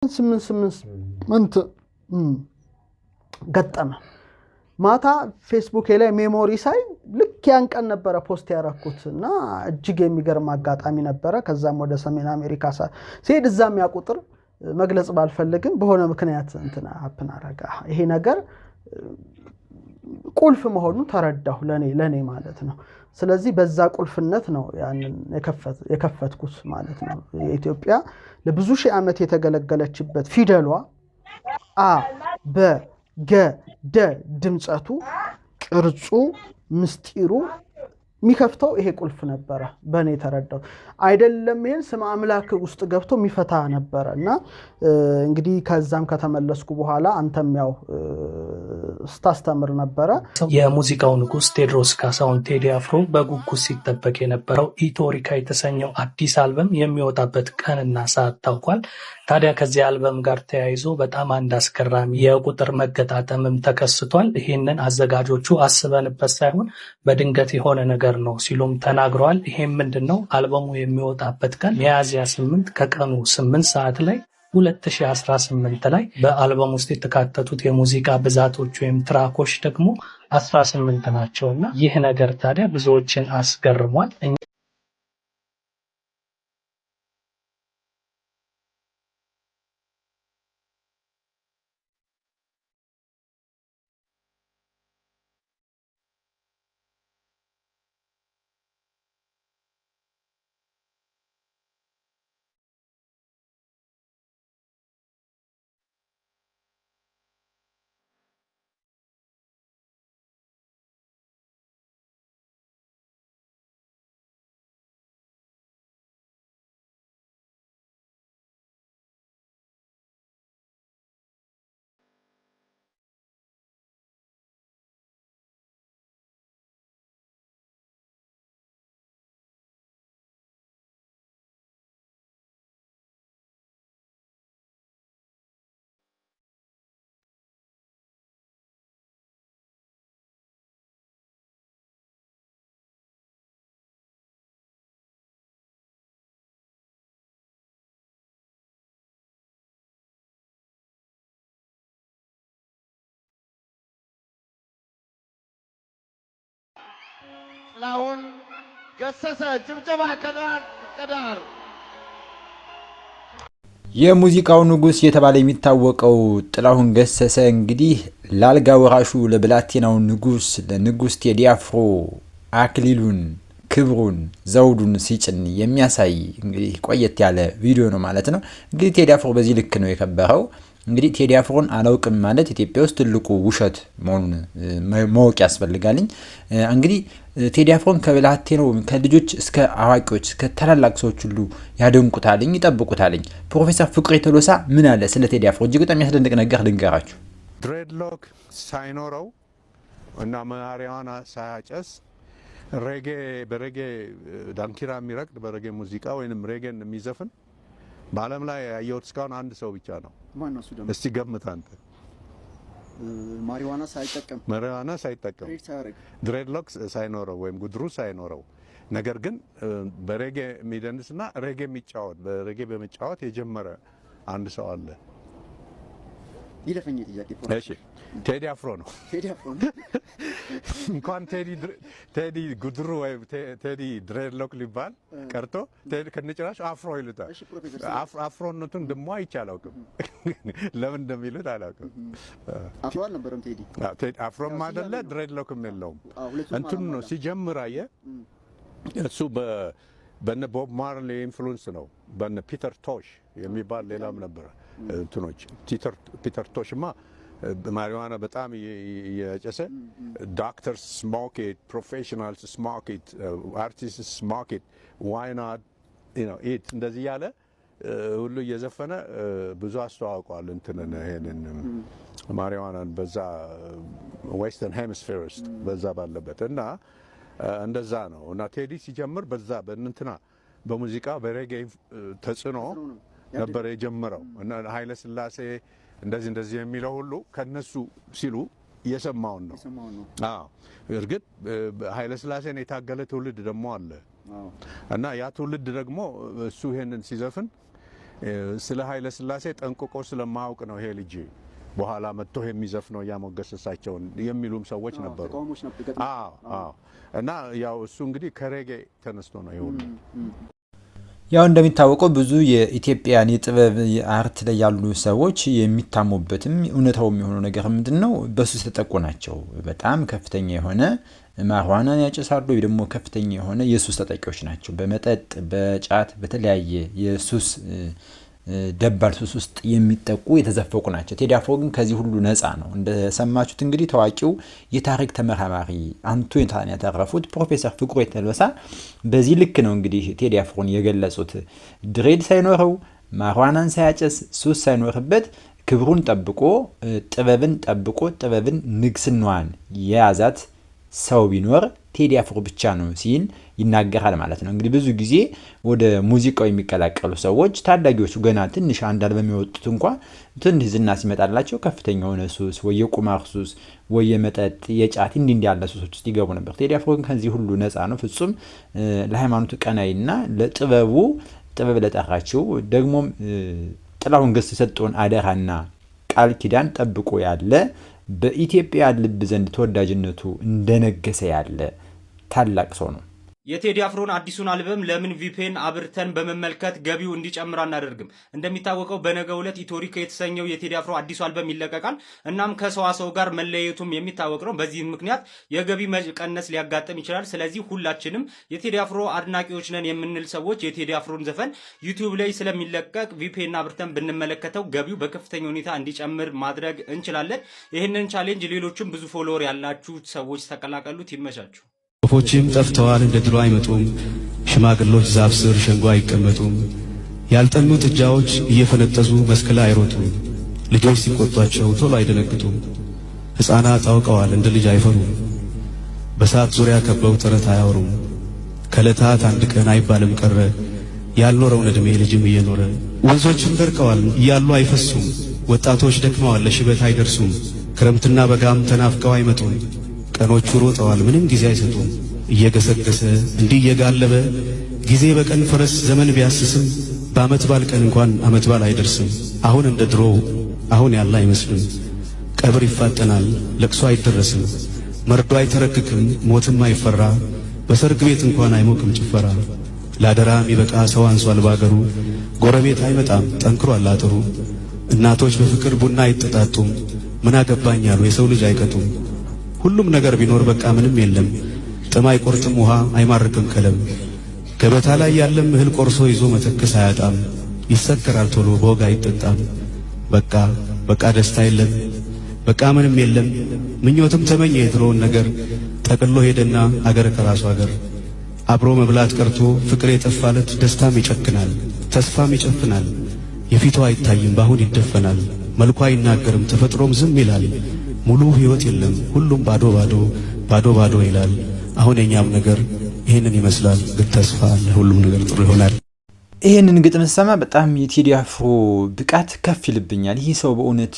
ስምንት ገጠመ ማታ ፌስቡክ ላይ ሜሞሪ ሳይ ልክ ያን ቀን ነበር ፖስት ያረኩትና እጅግ የሚገርም አጋጣሚ ነበር ከዛም ወደ ሰሜን አሜሪካ ሲሄድ እዛም ያ ቁጥር መግለጽ ባልፈልግም በሆነ ምክንያት እንትና ሀፕን አረጋ ይሄ ነገር ቁልፍ መሆኑን ተረዳሁ ለኔ ማለት ነው ስለዚህ በዛ ቁልፍነት ነው ያንን የከፈትኩት ማለት ነው ኢትዮጵያ ለብዙ ሺህ ዓመት የተገለገለችበት ፊደሏ አ በ ገ ደ ድምጸቱ ቅርጹ ምስጢሩ ሚከፍተው ይሄ ቁልፍ ነበር በኔ ተረዳው አይደለም ይሄን ስም አምላክ ውስጥ ገብቶ ሚፈታ ነበርና እንግዲህ ከዛም ከተመለስኩ በኋላ አንተም ያው ስታስተምር ነበር የሙዚቃው ንጉስ ቴዎድሮስ ካሳሁን ቴዲ አፍሮ በጉጉት ሲጠበቅ የነበረው ኢቶሪካ የተሰኘው አዲስ አልበም የሚወጣበት ቀንና ሰዓት ታውቋል ታዲያ ከዚህ አልበም ጋር ተያይዞ በጣም አንድ አስገራሚ የቁጥር መገጣጠምም ተከስቷል ይሄንን አዘጋጆቹ አስበንበት ሳይሆን በድንገት የሆነ ነገር ነው ሲሉም ተናግረዋል ይሄም ምንድነው አልበሙ የሚወጣበት ቀን ሚያዝያ 8 ከቀኑ 8 ሰዓት ላይ 2018 ላይ በአልበም ውስጥ የተካተቱት የሙዚቃ ብዛቶች ወይም ትራኮች ደግሞ 18 ናቸውና ይህ ነገር ታዲያ ብዙዎችን አስገርሟል ጥላሁን ገሰሰ ጭብጨባ ከዳር የሙዚቃው ንጉስ የተባለ የሚታወቀው ጥላሁን ገሰሰ እንግዲህ ላልጋ ወራሹ ለብላቴናው ንጉስ ለንጉስ ቴዲ አፍሮ አክሊሉን ክብሩን ዘውዱን ሲጭን የሚያሳይ እንግዲህ ቆየት ያለ ቪዲዮ ነው ማለት ነው እንግዲህ ቴዲ አፍሮ በዚህ ልክ ነው የከበረው እንግዲህ ቴዲ አፍሮን አላውቅም ማለት ኢትዮጵያ ውስጥ ትልቁ ውሸት መሆኑን ማወቅ ያስፈልጋልኝ እንግዲህ ቴዲ አፍሮን ከብላቴናው ከልጆች እስከ አዋቂዎች እስከ ታላላቅ ሰዎች ሁሉ ያደንቁታልኝ ይጠብቁታልኝ ፕሮፌሰር ፍቅሬ ቶሎሳ ምን አለ ስለ ቴዲ አፍሮ እጅግ በጣም ያስደንቅ ነገር ልንገራችሁ ድሬድሎክ ሳይኖረው እና ማሪዋና ሳያጨስ በሬጌ ዳንኪራ የሚረቅድ በሬጌ ሙዚቃ ወይንም ሬጌን የሚዘፍን በአለም ላይ ያየሁት እስካሁን አንድ ሰው ብቻ ነው ማን ነው እሱ ደግሞ እስቲ ገምት አንተ ማሪዋና ሳይጠቀም ድሬድሎክ ሳይኖረው ወይም ጉድሩ ሳይኖረው ነገር ግን በሬጌ የሚደንስና ሬጌ የሚጫወት በሬጌ በመጫወት የጀመረ አንድ ሰው አለ ይለፈኝ ጥያቄ እሺ ቴዲ አፍሮ ነው እንኳን ቴዲ ጉድሩ ወይ ቴዲ ድሬድሎክ ሊባል ቀርቶ ቴዲ ከነጭራሽ አፍሮ ይሉታል አፍሮነቱን ደሞ አይቻላውቅም ለምን እንደሚሉት አላውቅም አፍሮ አልነበረም ቴዲ አፍሮም አይደለ ድሬድሎክም የለውም እንትን ነው ሲጀምር አየ እሱ በነ ቦብ ማርሊ ኢንፍሉዌንስ ነው በነ ፒተር ቶሽ የሚባል ሌላም ነበር እንትኖች ፒተር ቶሽማ ማሪዋና በጣም የጨሰ ዶክተርስ ስሞክ ኢት ፕሮፌሽናልስ ስሞክ ኢት አርቲስትስ ስሞክ ኢት ዋይ ኖት ኢት እንደዚህ ያለ ሁሉ እየዘፈነ ብዙ አስተዋውቋል እንትንን ይሄንን ማሪዋናን በዛ ዌስተርን ሄሚስፌርስ በዛ ባለበት እና እንደዛ ነው እና ቴዲ ሲጀምር በዛ በእንትና በሙዚቃ በሬጌ ተጽኖ ነበር የጀመረው እና ኃይለ ስላሴ እንደዚህ የሚለው ሁሉ ከነሱ ሲሉ የሰማውን ነው አዎ እርግጥ ኃይለ ስላሴን የታገለ ትውልድ ደግሞ አለ እና ያ ትውልድ ደግሞ እሱ ይሄንን ሲዘፍን ስለ ኃይለ ሥላሴ ጠንቅቆ ስለማያውቅ ነው ይሄ ልጅ በኋላ መጥቶ የሚዘፍነው ያሞገሰሳቸውን የሚሉም ሰዎች ነበሩ። እና ያው እሱ እንግዲህ ከሬጌ ተነስቶ ነው ይሁን። ያው እንደሚታወቀው ብዙ የኢትዮጵያን የጥበብ አርት ላይ ያሉ ሰዎች የሚታሙበትም እውነታው የሚሆነው ነገር ምንድነው? በሱስ ተጠቁ ናቸው። በጣም ከፍተኛ የሆነ ማርዋናን ያጨሳሉ ወይ ደግሞ ከፍተኛ የሆነ የሱስ ተጠቂዎች ናቸው። በመጠጥ በጫት በተለያየ የሱስ ደባል ሱስ ውስጥ የሚጠቁ የተዘፈቁ ናቸው። ቴዲ አፍሮ ግን ከዚህ ሁሉ ነፃ ነው። እንደሰማችሁት እንግዲህ ታዋቂው የታሪክ ተመራማሪ አንቶኒታን ያተረፉት ፕሮፌሰር ፍቅሩ የተልበሳ በዚህ ልክ ነው እንግዲህ ቴዲ አፍሮን የገለጹት። ድሬድ ሳይኖረው ማርዋናን ሳያጨስ ሱስ ሳይኖርበት ክብሩን ጠብቆ ጥበብን ጠብቆ ጥበብን ንግስናዋን የያዛት ሰው ቢኖር ቴዲ አፍሮ ብቻ ነው ሲል ይናገራል ማለት ነው። እንግዲህ ብዙ ጊዜ ወደ ሙዚቃው የሚቀላቀሉ ሰዎች ታዳጊዎቹ ገና ትንሽ አንድ አልበም የሚወጡት እንኳን ትንሽ ዝና ሲመጣላቸው ከፍተኛ የሆነ ሱስ ወይ የቁማር ሱስ ወይ የመጠጥ የጫት እንዲህ ያለ ሱሶች ውስጥ ይገቡ ነበር። ቴዲ አፍሮ ግን ከዚህ ሁሉ ነፃ ነው። ፍጹም ለሃይማኖቱ ቀናይና ለጥበቡ ጥበብ ለጠራችው ደግሞም ጥላሁን ገሰሰ የሰጠውን አደራና ቃል ኪዳን ጠብቆ ያለ በኢትዮጵያ ልብ ዘንድ ተወዳጅነቱ እንደነገሰ ያለ ታላቅ ሰው ነው። የቴዲ አፍሮን አዲሱን አልበም ለምን ቪፒኤን አብርተን በመመልከት ገቢው እንዲጨምር አናደርግም? እንደሚታወቀው በነገው ዕለት ኢቶሪካ የተሰኘው የቴዲ አፍሮ አዲሱ አልበም ይለቀቃል። እናም ከሰዋሰው ጋር መለየቱም የሚታወቅ ነው። በዚህ ምክንያት የገቢ መቀነስ ሊያጋጥም ይችላል። ስለዚህ ሁላችንም የቴዲ አፍሮ አድናቂዎች ነን የምንል ሰዎች የቴዲ አፍሮን ዘፈን ዩቲዩብ ላይ ስለሚለቀቅ ቪፒኤን አብርተን ብንመለከተው ገቢው በከፍተኛ ሁኔታ እንዲጨምር ማድረግ እንችላለን። ይህንን ቻሌንጅ ሌሎችም ብዙ ፎሎወር ያላችሁ ሰዎች ተቀላቀሉት። ይመቻችሁ። ወፎችም ጠፍተዋል እንደ ድሮ አይመጡም። ሽማግሎች ዛፍ ስር ሸንጎ አይቀመጡም። ያልጠኑ ጥጃዎች እየፈነጠዙ መስክ ላይ አይሮጡም። ልጆች ሲቆጧቸው ቶሎ አይደነግጡም። ሕፃናት አውቀዋል እንደ ልጅ አይፈሩም። በሳት ዙሪያ ከበው ተረት አያወሩም። ከዕለታት አንድ ቀን አይባልም ቀረ ያልኖረውን ዕድሜ ልጅም እየኖረ። ወንዞችም ደርቀዋል እያሉ አይፈሱም። ወጣቶች ደክመዋል ለሽበት አይደርሱም። ክረምትና በጋም ተናፍቀው አይመጡም። ቀኖቹ ሮጠዋል ምንም ጊዜ አይሰጡም። እየገሰገሰ እንዲህ እየጋለበ ጊዜ በቀን ፈረስ ዘመን ቢያስስም በዓመት ባል ቀን እንኳን ዓመት ባል አይደርስም። አሁን እንደ ድሮ አሁን ያለ አይመስልም። ቀብር ይፋጠናል ለቅሶ አይደረስም። መርዶ አይተረክክም ሞትም አይፈራ። በሰርግ ቤት እንኳን አይሞቅም ጭፈራ። ላደራ የሚበቃ ሰው አንሷል ባገሩ። ጎረቤት አይመጣም ጠንክሯል አጥሩ። እናቶች በፍቅር ቡና አይጠጣጡም። ምን አገባኝ ያሉ የሰው ልጅ አይቀጡም። ሁሉም ነገር ቢኖር በቃ ምንም የለም። ጥም አይቆርጥም ውሃ አይማርክም ከለም። ገበታ ላይ ያለም እህል ቆርሶ ይዞ መተከስ አያጣም። ይሰከራል ቶሎ በወግ አይጠጣም። በቃ ደስታ የለም በቃ ምንም የለም። ምኞትም ተመኘ የድሮውን ነገር ጠቅሎ ሄደና አገር ከራሱ አገር። አብሮ መብላት ቀርቶ ፍቅር የጠፋለት ደስታም ይጨክናል ተስፋም ይጨፍናል። የፊቷ አይታይም ባሁን ይደፈናል። መልኳ አይናገርም ተፈጥሮም ዝም ይላል። ሙሉ ህይወት የለም ሁሉም ባዶ ይላል። አሁን የኛም ነገር ይሄንን ይመስላል። ግን ተስፋ አለ ሁሉም ነገር ጥሩ ይሆናል። ይሄንን ግጥም ሰማ በጣም የቴዲ አፍሮ ብቃት ከፍ ይልብኛል። ይህ ሰው በእውነት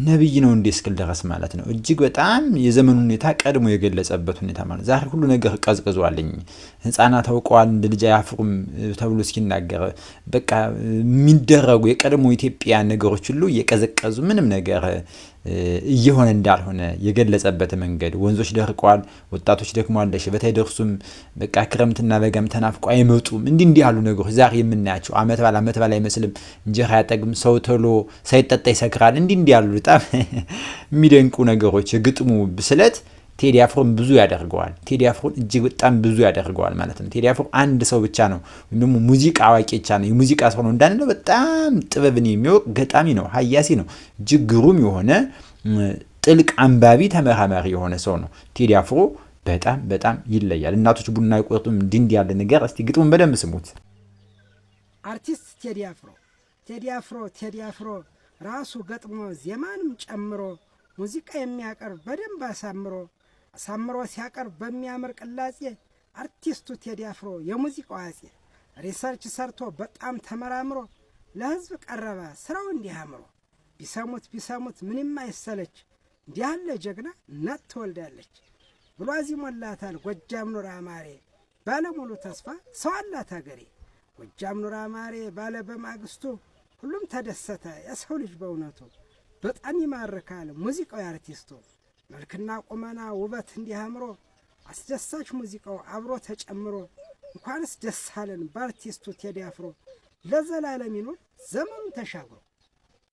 ነብይ ነው እንደ እስክል ድረስ ማለት ነው። እጅግ በጣም የዘመኑ ሁኔታ ቀድሞ የገለጸበት ሁኔታ ማለት ዛሬ ሁሉ ነገር ቀዝቅዟልኝ። ህፃናት አውቀዋል እንደ ልጅ አያፍሩም ተብሎ ሲናገር በቃ የሚደረጉ የቀድሞ ኢትዮጵያ ነገሮች ሁሉ እየቀዘቀዙ ምንም ነገር እየሆነ እንዳልሆነ የገለጸበት መንገድ ወንዞች ደርቀዋል ወጣቶች ደክመዋል ለሽበት አይደርሱም በቃ ክረምትና በጋም ተናፍቆ አይመጡም እንዲህ ያሉ ነገሮች ዛሬ የምናያቸው አመት ባላ አይመስልም እንጀራ ያጠግም ሰው ቶሎ ሳይጠጣ ይሰክራል እንዲህ ያሉ በጣም የሚደንቁ ነገሮች የግጥሙ ብስለት ቴዲ አፍሮን ብዙ ያደርገዋል። ቴዲ አፍሮን እጅግ በጣም ብዙ ያደርገዋል ማለት ነው። ቴዲ አፍሮ አንድ ሰው ብቻ ነው ወይም ደግሞ ሙዚቃ አዋቂ ብቻ ነው የሙዚቃ ሰው ነው እንዳንለው በጣም ጥበብን የሚያውቅ ገጣሚ ነው ሀያሲ ነው እጅግ ግሩም የሆነ ጥልቅ አንባቢ ተመራማሪ የሆነ ሰው ነው። ቴዲ አፍሮ በጣም ይለያል። እናቶች ቡና አይቆርጡም እንዲህ ያለ ነገር እስቲ ግጥሙን በደንብ ስሙት። አርቲስት ቴዲ አፍሮ ራሱ ገጥሞ ዜማንም ጨምሮ ሙዚቃ የሚያቀርብ በደንብ አሳምሮ ሲያቀርብ በሚያምር ቅላጼ አርቲስቱ ቴዲ አፍሮ የሙዚቃው አጼ ሪሰርች ሰርቶ በጣም ተመራምሮ ለህዝብ ቀረበ ስራው እንዲህ አምሮ። ቢሰሙት ምንም አይሰለች እንዲህ ያለ ጀግና እናት ትወልዳለች ብሎ አዚሞላታል ጎጃም ኑራ ማሬ ባለሙሉ ተስፋ ሰው አላት ሀገሬ። ጎጃም ኑራ ማሬ ባለ በማግስቱ ሁሉም ተደሰተ የሰው ልጅ በእውነቱ በጣም ይማርካል ሙዚቃው የአርቲስቱ መልክና ቁመና ውበት እንዲያምሮ አስደሳች ሙዚቃው አብሮ ተጨምሮ እንኳንስ ደስ አለን በአርቲስቱ ቴዲ አፍሮ ለዘላለም ይኑር ዘመኑን ተሻግሮ